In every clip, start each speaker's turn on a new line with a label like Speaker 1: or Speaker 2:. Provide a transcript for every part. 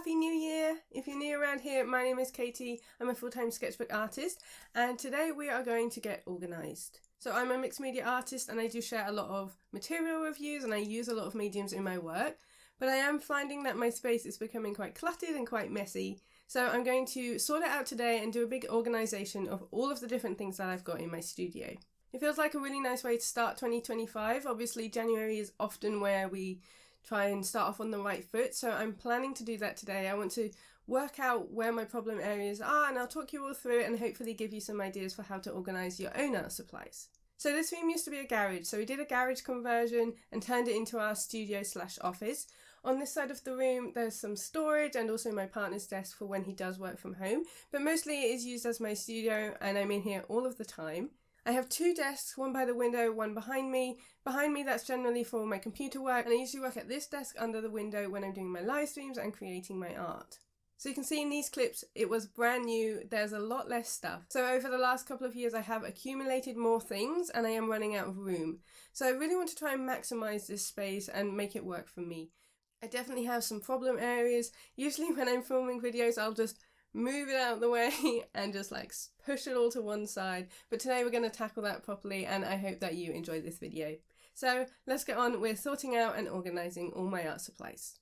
Speaker 1: Happy New Year! If you're new around here, my name is Katie. I'm a full-time sketchbook artist, and today we are going to get organised. So I'm a mixed media artist and I do share a lot of material reviews and I use a lot of mediums in my work, but I am finding that my space is becoming quite cluttered and quite messy. So I'm going to sort it out today and do a big organisation of all of the different things that I've got in my studio. It feels like a really nice way to start 2025. Obviously January is often where we try and start off on the right foot, so I'm planning to do that today. I want to work out where my problem areas are and I'll talk you all through it and hopefully give you some ideas for how to organise your own art supplies. So this room used to be a garage, so we did a garage conversion and turned it into our studio/office. On this side of the room there's some storage and also my partner's desk for when he does work from home, but mostly it is used as my studio and I'm in here all of the time. I have two desks, one by the window, one behind me. Behind me that's generally for my computer work, and I usually work at this desk under the window when I'm doing my live streams and creating my art. So you can see in these clips it was brand new, there's a lot less stuff. So over the last couple of years I have accumulated more things and I am running out of room. So I really want to try and maximise this space and make it work for me. I definitely have some problem areas. Usually when I'm filming videos I'll just move it out of the way and just like push it all to one side, but today we're going to tackle that properly and I hope that you enjoy this video. So let's get on with sorting out and organising all my art supplies.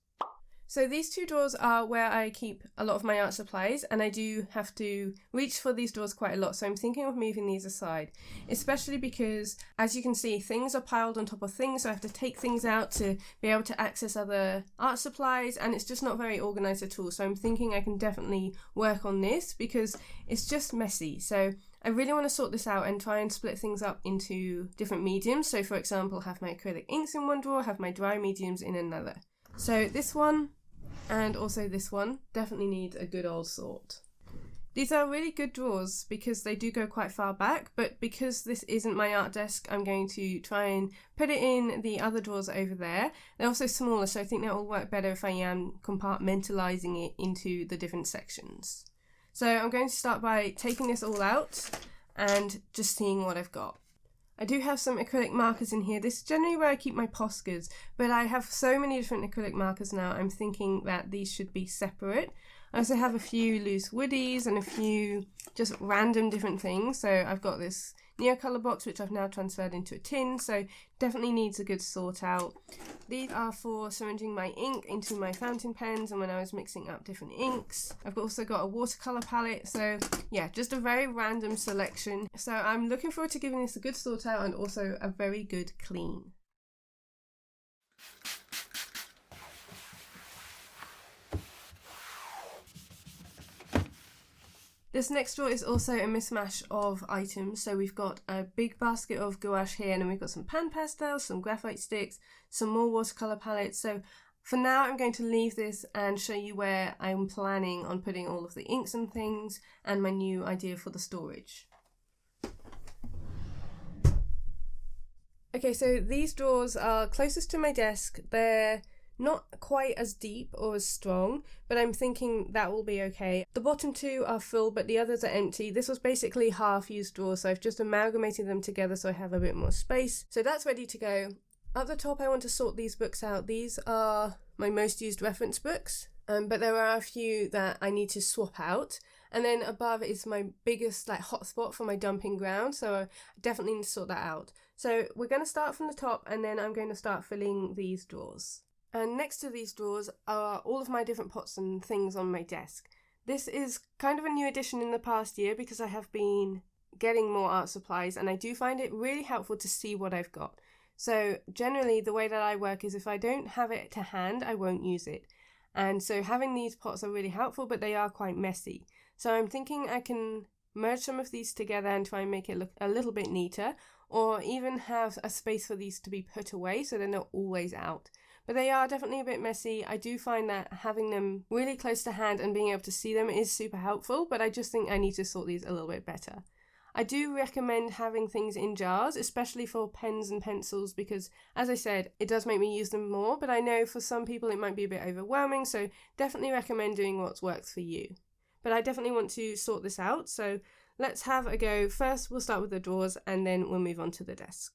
Speaker 1: So these two drawers are where I keep a lot of my art supplies, and I do have to reach for these drawers quite a lot, so I'm thinking of moving these aside, especially because, as you can see, things are piled on top of things, so I have to take things out to be able to access other art supplies, and it's just not very organised at all, so I'm thinking I can definitely work on this because it's just messy. So I really want to sort this out and try and split things up into different mediums. So for example, have my acrylic inks in one drawer, have my dry mediums in another. So this one and also this one definitely need a good old sort. These are really good drawers because they do go quite far back, but because this isn't my art desk, I'm going to try and put it in the other drawers over there. They're also smaller, so I think that will work better if I am compartmentalising it into the different sections. So I'm going to start by taking this all out and just seeing what I've got. I do have some acrylic markers in here. This is generally where I keep my Poscas, but I have so many different acrylic markers now, I'm thinking that these should be separate. I also have a few loose woodies and a few just random different things. So I've got this Neocolor box which I've now transferred into a tin, so definitely needs a good sort out. These are for syringing my ink into my fountain pens and when I was mixing up different inks. I've also got a watercolor palette, so yeah, just a very random selection. So I'm looking forward to giving this a good sort out and also a very good clean. This next drawer is also a mismatch of items, so we've got a big basket of gouache here and then we've got some pan pastels, some graphite sticks, some more watercolour palettes. So for now I'm going to leave this and show you where I'm planning on putting all of the inks and things and my new idea for the storage. Okay, so these drawers are closest to my desk. They're not quite as deep or as strong, but I'm thinking that will be okay. The bottom two are full, but the others are empty. This was basically half-used drawers, so I've just amalgamated them together so I have a bit more space. So that's ready to go. Up the top, I want to sort these books out. These are my most used reference books, but there are a few that I need to swap out. And then above is my biggest hotspot for my dumping ground, so I definitely need to sort that out. So we're going to start from the top, and then I'm going to start filling these drawers. And next to these drawers are all of my different pots and things on my desk. This is kind of a new addition in the past year because I have been getting more art supplies and I do find it really helpful to see what I've got. So generally the way that I work is if I don't have it to hand, I won't use it. And so having these pots are really helpful, but they are quite messy. So I'm thinking I can merge some of these together and try and make it look a little bit neater, or even have a space for these to be put away so they're not always out. But they are definitely a bit messy. I do find that having them really close to hand and being able to see them is super helpful, but I just think I need to sort these a little bit better. I do recommend having things in jars, especially for pens and pencils, because as I said, it does make me use them more, but I know for some people it might be a bit overwhelming, so definitely recommend doing what works for you. But I definitely want to sort this out, so let's have a go. First we'll start with the drawers and then we'll move on to the desk.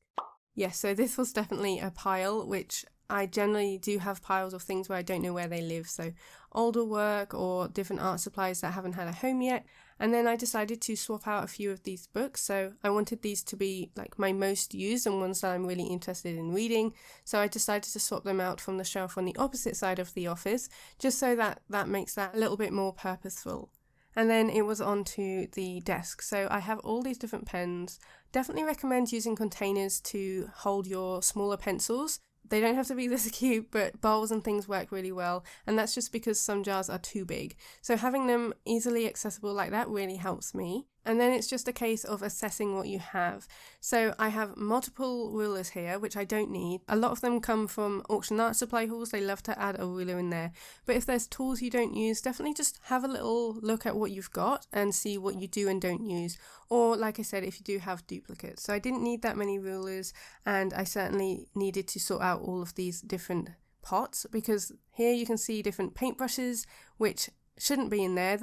Speaker 1: Yes, so this was definitely a pile, which I generally do have piles of things where I don't know where they live, so older work or different art supplies that haven't had a home yet. And then I decided to swap out a few of these books, so I wanted these to be like my most used and ones that I'm really interested in reading, so I decided to swap them out from the shelf on the opposite side of the office, just so that makes that a little bit more purposeful. And then it was onto the desk. So I have all these different pens. Definitely recommend using containers to hold your smaller pencils. They don't have to be this cute, but bowls and things work really well, and that's just because some jars are too big. So having them easily accessible like that really helps me. And then it's just a case of assessing what you have. So I have multiple rulers here, which I don't need. A lot of them come from auction art supply hauls. They love to add a ruler in there. But if there's tools you don't use, definitely just have a little look at what you've got and see what you do and don't use. Or like I said, if you do have duplicates. So I didn't need that many rulers, and I certainly needed to sort out all of these different pots, because here you can see different paintbrushes, which shouldn't be in there.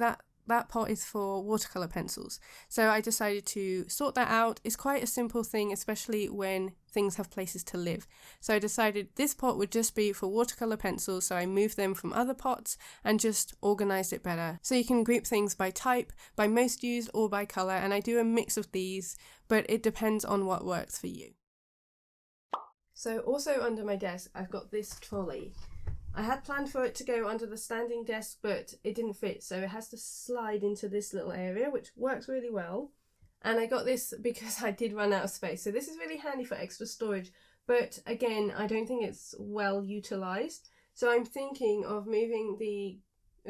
Speaker 1: That pot is for watercolour pencils. So I decided to sort that out. It's quite a simple thing, especially when things have places to live. So I decided this pot would just be for watercolour pencils, so I moved them from other pots and just organised it better. So you can group things by type, by most used, or by colour, and I do a mix of these, but it depends on what works for you. So also under my desk, I've got this trolley. I had planned for it to go under the standing desk, but it didn't fit, so it has to slide into this little area, which works really well. And I got this because I did run out of space, so this is really handy for extra storage, but again, I don't think it's well utilised. So I'm thinking of moving the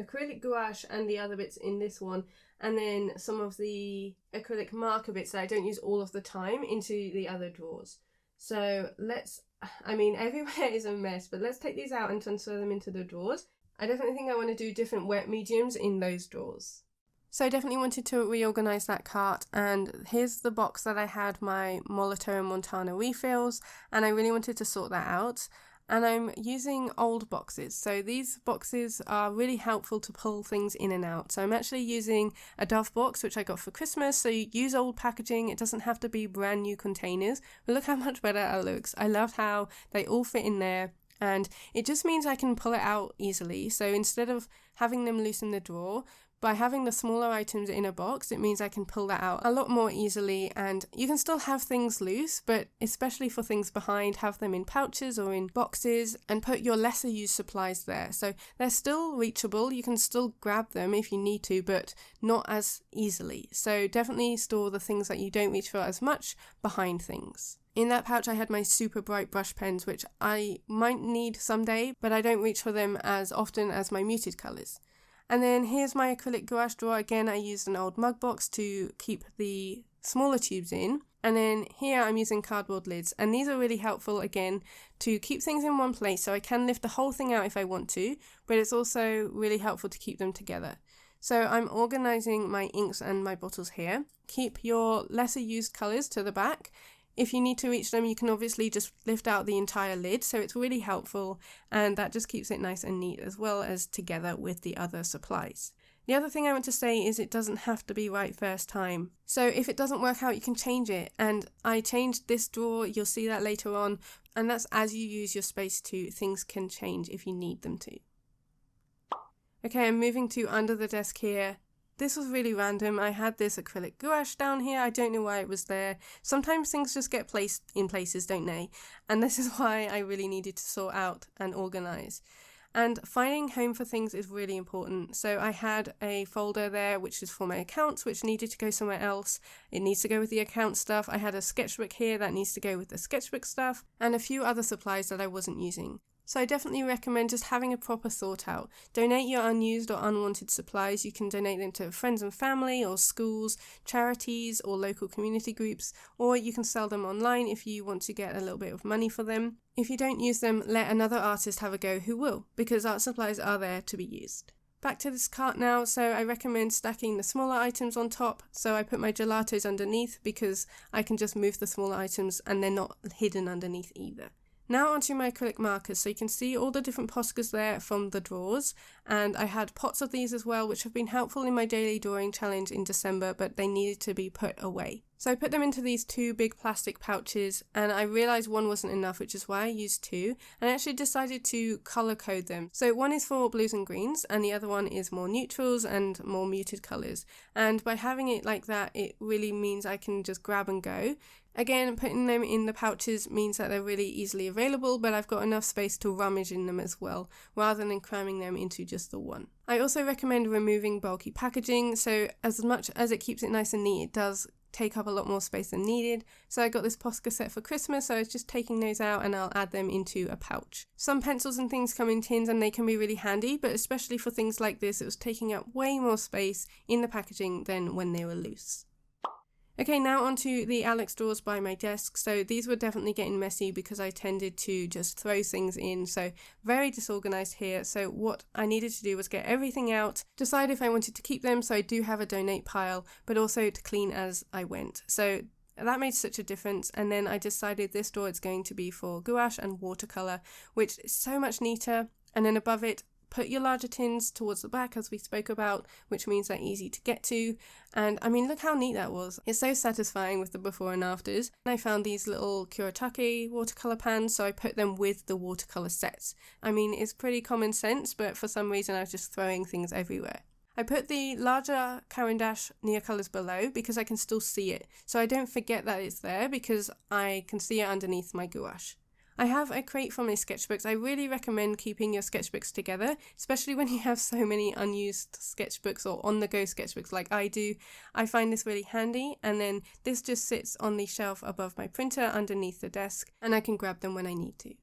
Speaker 1: acrylic gouache and the other bits in this one, and then some of the acrylic marker bits that I don't use all of the time into the other drawers. So everywhere is a mess, but let's take these out and transfer them into the drawers. I definitely think I want to do different wet mediums in those drawers. So I definitely wanted to reorganise that cart, and here's the box that I had my Molitor and Montana refills, and I really wanted to sort that out. And I'm using old boxes. So these boxes are really helpful to pull things in and out. So I'm actually using a Dove box, which I got for Christmas. So you use old packaging. It doesn't have to be brand new containers. But look how much better it looks. I love how they all fit in there. And it just means I can pull it out easily. So instead of having them loose in the drawer, by having the smaller items in a box, it means I can pull that out a lot more easily, and you can still have things loose, but especially for things behind, have them in pouches or in boxes and put your lesser used supplies there. So they're still reachable, you can still grab them if you need to, but not as easily. So definitely store the things that you don't reach for as much behind things. In that pouch I had my super bright brush pens, which I might need someday, but I don't reach for them as often as my muted colours. And then here's my acrylic gouache drawer. Again, I used an old mug box to keep the smaller tubes in. And then here I'm using cardboard lids. And these are really helpful, again, to keep things in one place. So I can lift the whole thing out if I want to, but it's also really helpful to keep them together. So I'm organising my inks and my bottles here. Keep your lesser used colours to the back. If you need to reach them, you can obviously just lift out the entire lid, so it's really helpful, and that just keeps it nice and neat, as well as together with the other supplies. The other thing I want to say is it doesn't have to be right first time. So if it doesn't work out, you can change it, and I changed this drawer, you'll see that later on, and that's as you use your space too. Things can change if you need them to. Okay, I'm moving to under the desk here. This was really random. I had this acrylic gouache down here. I don't know why it was there. Sometimes things just get placed in places, don't they? And this is why I really needed to sort out and organise. And finding home for things is really important. So I had a folder there which is for my accounts, which needed to go somewhere else. It needs to go with the account stuff. I had a sketchbook here that needs to go with the sketchbook stuff, and a few other supplies that I wasn't using. So I definitely recommend just having a proper sort out. Donate your unused or unwanted supplies. You can donate them to friends and family or schools, charities or local community groups, or you can sell them online if you want to get a little bit of money for them. If you don't use them, let another artist have a go who will, because art supplies are there to be used. Back to this cart now, so I recommend stacking the smaller items on top. So I put my gelatos underneath because I can just move the smaller items and they're not hidden underneath either. Now onto my acrylic markers. So you can see all the different Poscas there from the drawers, and I had pots of these as well, which have been helpful in my daily drawing challenge in December, but they needed to be put away. So I put them into these 2 big plastic pouches, and I realised one wasn't enough, which is why I used 2, and I actually decided to colour code them. So one is for blues and greens, and the other one is more neutrals and more muted colours. And by having it like that, it really means I can just grab and go. Again, putting them in the pouches means that they're really easily available, but I've got enough space to rummage in them as well, rather than cramming them into just the one. I also recommend removing bulky packaging, so as much as it keeps it nice and neat, it does take up a lot more space than needed. So I got this Posca set for Christmas, so I was just taking those out and I'll add them into a pouch. Some pencils and things come in tins and they can be really handy, but especially for things like this, it was taking up way more space in the packaging than when they were loose. Okay, now onto the Alex drawers by my desk. So these were definitely getting messy because I tended to just throw things in, so very disorganized here. So what I needed to do was get everything out, decide if I wanted to keep them, so I do have a donate pile, but also to clean as I went. So that made such a difference, and then I decided this drawer is going to be for gouache and watercolour, which is so much neater, and then above it, put your larger tins towards the back as we spoke about, which means they're easy to get to. And I mean, look how neat that was. It's so satisfying with the before and afters. And I found these little Kuretake watercolour pans, so I put them with the watercolour sets. I mean, it's pretty common sense, but for some reason I was just throwing things everywhere. I put the larger Caran d'Ache Neocolors below because I can still see it, so I don't forget that it's there because I can see it underneath my gouache. I have a crate for my sketchbooks. I really recommend keeping your sketchbooks together, especially when you have so many unused sketchbooks or on-the-go sketchbooks like I do. I find this really handy, and then this just sits on the shelf above my printer underneath the desk, and I can grab them when I need to.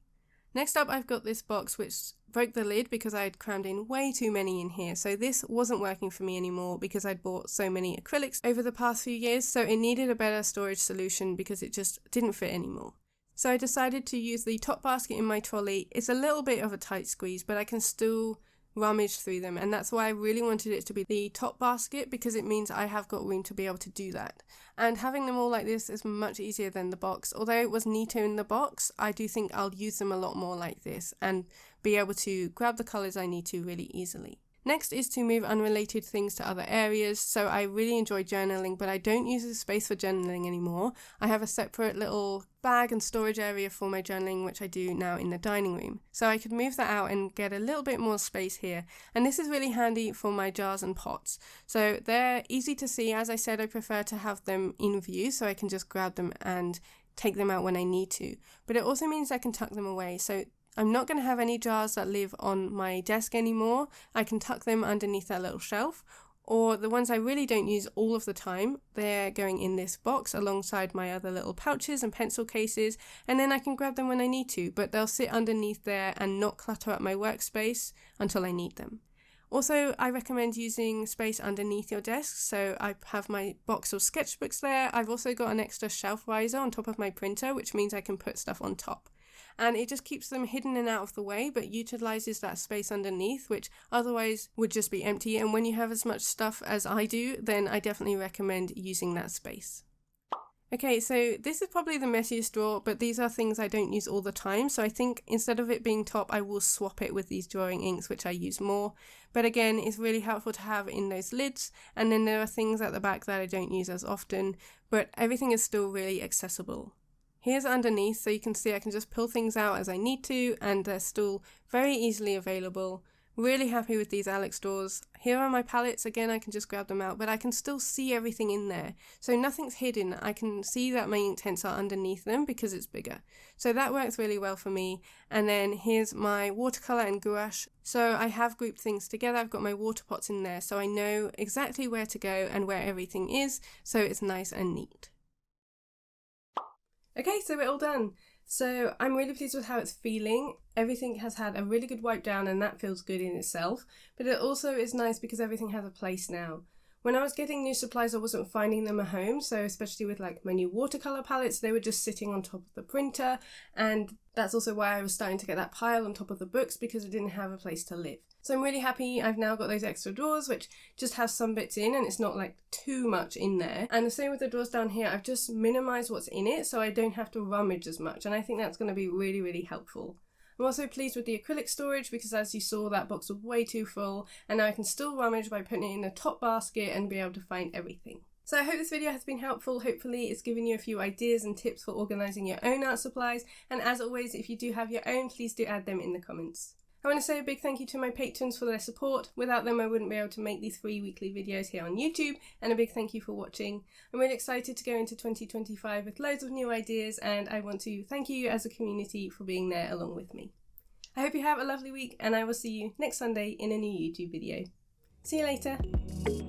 Speaker 1: Next up, I've got this box which broke the lid because I had crammed in way too many in here. So this wasn't working for me anymore because I'd bought so many acrylics over the past few years, so it needed a better storage solution because it just didn't fit anymore. So I decided to use the top basket in my trolley. It's a little bit of a tight squeeze, but I can still rummage through them, and that's why I really wanted it to be the top basket, because it means I have got room to be able to do that. And having them all like this is much easier than the box. Although it was neater in the box, I do think I'll use them a lot more like this and be able to grab the colours I need to really easily. Next is to move unrelated things to other areas. So I really enjoy journaling, but I don't use the space for journaling anymore. I have a separate little bag and storage area for my journaling, which I do now in the dining room. So I could move that out and get a little bit more space here. And this is really handy for my jars and pots. So they're easy to see. As I said, I prefer to have them in view so I can just grab them and take them out when I need to. But it also means I can tuck them away. So I'm not going to have any jars that live on my desk anymore. I can tuck them underneath that little shelf, or the ones I really don't use all of the time, they're going in this box alongside my other little pouches and pencil cases, and then I can grab them when I need to, but they'll sit underneath there and not clutter up my workspace until I need them. Also, I recommend using space underneath your desk, so I have my box of sketchbooks there. I've also got an extra shelf riser on top of my printer, which means I can put stuff on top. And it just keeps them hidden and out of the way, but utilises that space underneath, which otherwise would just be empty. And when you have as much stuff as I do, then I definitely recommend using that space. Okay, so this is probably the messiest drawer, but these are things I don't use all the time. So I think instead of it being top, I will swap it with these drawing inks, which I use more. But again, it's really helpful to have in those lids. And then there are things at the back that I don't use as often, but everything is still really accessible. Here's underneath, so you can see I can just pull things out as I need to, and they're still very easily available. Really happy with these Alex drawers. Here are my palettes. Again, I can just grab them out, but I can still see everything in there. So nothing's hidden. I can see that my Inktense are underneath them because it's bigger. So that works really well for me. And then here's my watercolour and gouache. So I have grouped things together. I've got my water pots in there, so I know exactly where to go and where everything is. So it's nice and neat. Okay, so we're all done. So I'm really pleased with how it's feeling. Everything has had a really good wipe down, and that feels good in itself. But it also is nice because everything has a place now. When I was getting new supplies, I wasn't finding them at home, so especially with like my new watercolour palettes, they were just sitting on top of the printer, and that's also why I was starting to get that pile on top of the books, because I didn't have a place to live. So I'm really happy I've now got those extra drawers which just have some bits in and it's not like too much in there. And the same with the drawers down here, I've just minimised what's in it so I don't have to rummage as much, and I think that's going to be really, really helpful. I'm also pleased with the acrylic storage because, as you saw, that box was way too full, and now I can still rummage by putting it in the top basket and be able to find everything. So I hope this video has been helpful. Hopefully it's given you a few ideas and tips for organising your own art supplies, and as always, if you do have your own, please do add them in the comments. I want to say a big thank you to my patrons for their support. Without them I wouldn't be able to make these free weekly videos here on YouTube, and a big thank you for watching. I'm really excited to go into 2025 with loads of new ideas, and I want to thank you as a community for being there along with me. I hope you have a lovely week, and I will see you next Sunday in a new YouTube video. See you later!